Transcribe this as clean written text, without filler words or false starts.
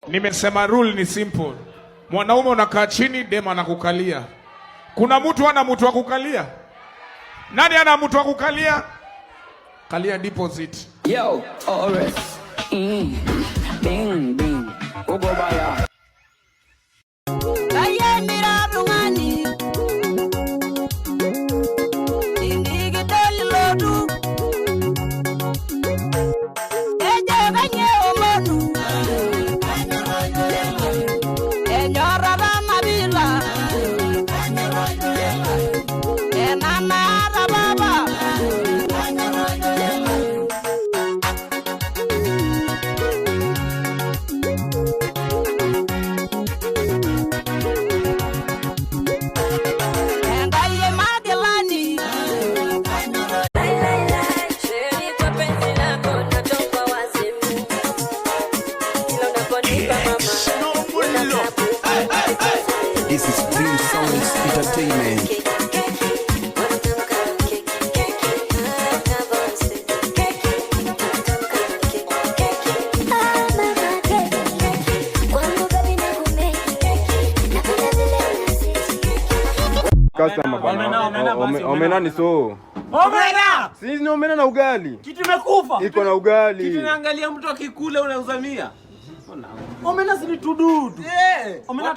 Nimesema rule ni simple. Mwanaume unakaa chini, dema anakukalia. Kuna mtu ana mtu wa kukalia? Nani ana mtu wa kukalia? Kalia deposit. Yo, alright. Bing bing. Ugo baya. Kaya mira bungani. Indige dali lodu. Eje ganye omonu. Enyora ba mabila. Enana da baba. This is Dream Sounds Entertainment. Customer bana. Omena ni so. Omena! Sisi ni omena na ugali. Kitu imekufa. Iko na ugali. Kitu naangalia mtu akikula unauzamia. Omena si ni tududu. Omena